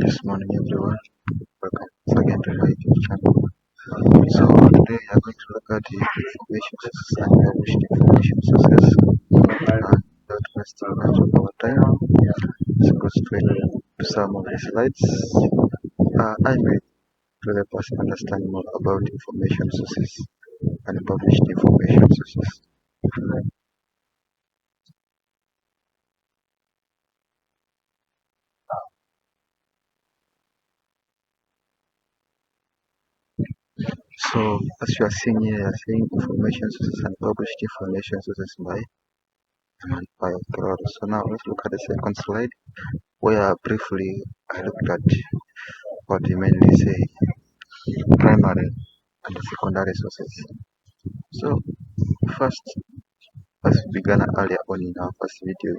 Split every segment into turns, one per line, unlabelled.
Yes, morning everyone. Welcome once again to my YouTube channel. So today we are going to look at the information sources and published information sources. And without wasting much of our time, let's go straight to some of the slides. I may to help us understand more about information sources and published information sources. So as you are seeing here, you are seeing information sources and published information sources by Colorado. So now let's look at the second slide, where briefly I looked at what we mainly say primary and secondary sources. So first, as we began earlier on in our first video,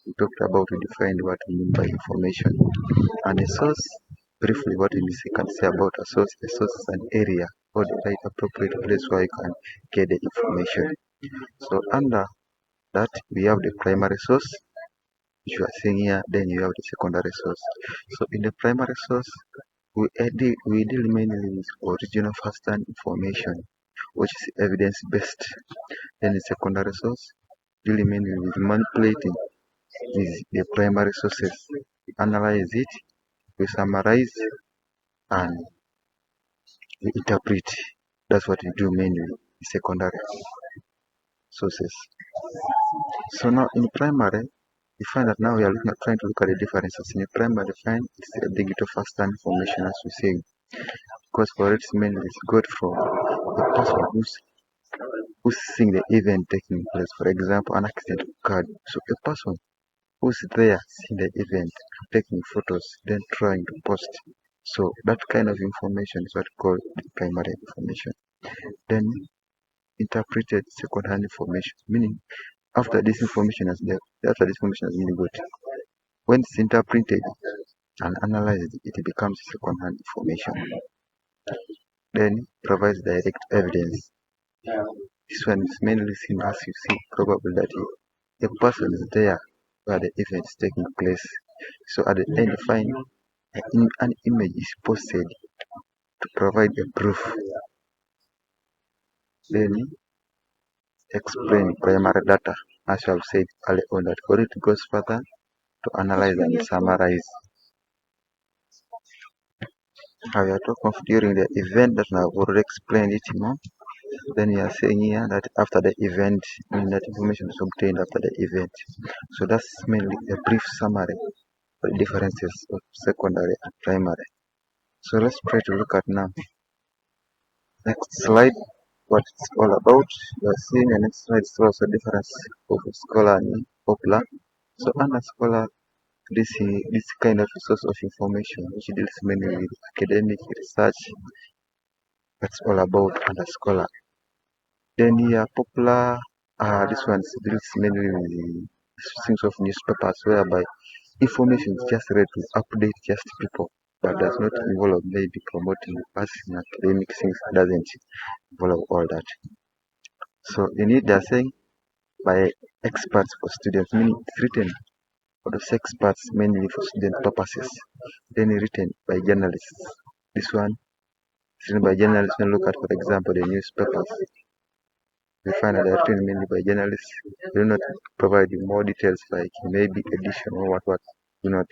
we talked about, we defined what we mean by information. And a source, briefly what we can say about a source is an area or the right appropriate place where you can get the information. So under that we have the primary source, which you are seeing here, then you have the secondary source. So in the primary source, we deal mainly with original first-hand information, which is evidence-based. Then the secondary source deal mainly with manipulating with the primary sources. We analyze it, we summarize, and we interpret. That's what we do mainly in secondary sources. So now in primary, we find that now we are trying to look at the differences. In primary, we find it's a digital first-hand information, as we say, because for it mainly it's good for the person who's seeing the event taking place. For example, an accident occurred. So a person who's there seeing the event, taking photos, then trying to post. So that kind of information is what we call the primary information. Then interpreted second-hand information, meaning after this information has been got, when it's interpreted and analyzed, it becomes second-hand information. Then provides direct evidence. This one is mainly seen as you see probably that a person is there where the event is taking place. So at the end, you find an image is posted to provide a proof. Then explain primary data, as I have said earlier on, that for it goes further to analyze and summarize. How we are talking of during the event that I have already explained it more. Then we are saying here that after the event, that information is obtained after the event. So that's mainly a brief summary of the differences of secondary and primary. So let's try to look at now. Next slide, what it's all about. You are seeing the next slide is also difference of scholar and popular. So under scholar, this kind of source of information which deals mainly with academic research. That's all about under scholar. Then here popular, this one deals mainly with the things of newspapers, whereby information is just read to update just people, but does not involve maybe promoting passing academic things, doesn't involve all that. So in it they're saying by experts for students, meaning it's written for those experts mainly for student purposes. Then written by journalists. This one is written by journalists. When you look at, for example, the newspapers, we find that they're written mainly by journalists. They do not provide you more details like maybe edition or what do not.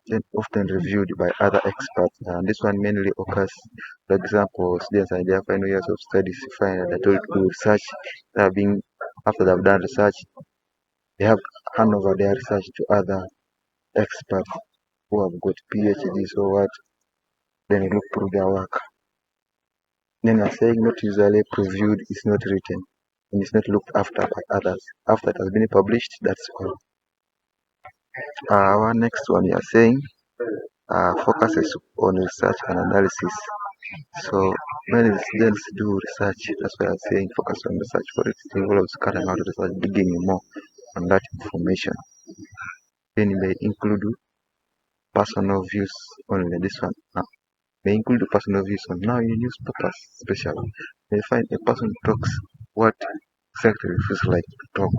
Then often reviewed by other experts. And this one mainly occurs, for example, students in their final years of studies find that they do research. They are being, after they've done research, they have hand over their research to other experts who have got PhDs or what. Then you look through their work. Then you're saying not usually previewed is not written and it's not looked after by others. After it has been published, that's all. Our next one, you are saying focuses on research and analysis. So when students do research, that's why I'm saying focus on research. For it involves carrying out research, digging more on that information. Then it may include personal views only. This one may include personal views on now in newspapers, especially. They find a person talks what exactly he feels like to talk,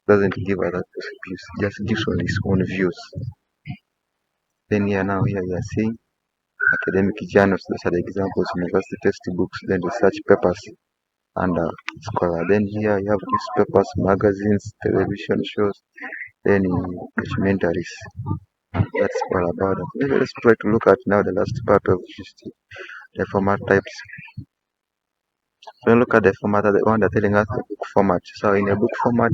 doesn't give other views, just gives on his own views. Then here we are seeing academic journals. Those are the examples: university textbooks, then research papers, and scholar. Then here you have newspapers, magazines, television shows, then documentaries. That's all about it. Maybe let's try to look at now the last part of history, the format types. When we look at the format, the one that's telling us the book format. So in a book format,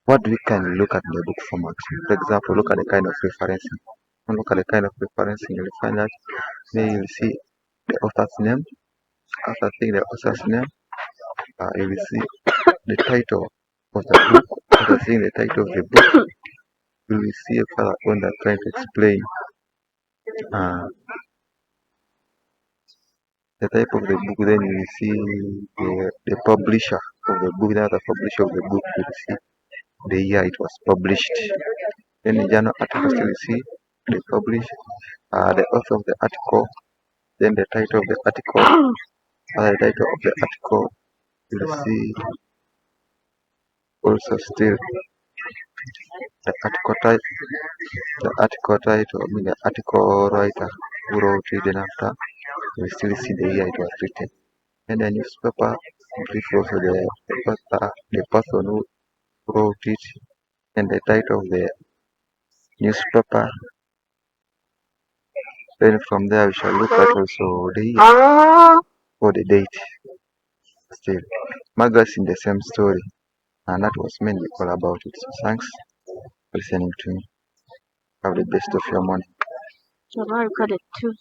what we can look at in the book format. For example, look at the kind of referencing. When you look at the kind of referencing, you'll find that there you'll see the author's name. After seeing the author's name, you will see the title of the book. After seeing the title of the book, you will see a further on that trying to explain uh, the type of the book. Then you will see the publisher of the book. Then the publisher of the book, you will see the year it was published. Then the journal articles, you will see the publisher, the author of the article, then the title of the article. The title of the article, you will see also still the article title, I mean the article writer who wrote it. Then after, we still see the year it was written. And the newspaper brief also the person who wrote it, and the title of the newspaper. Then from there we shall look at also the year or the date. Still, magazine the same story, and that was mainly all about it. So thanks for listening to me. Have the best of your morning.
So now I got it too.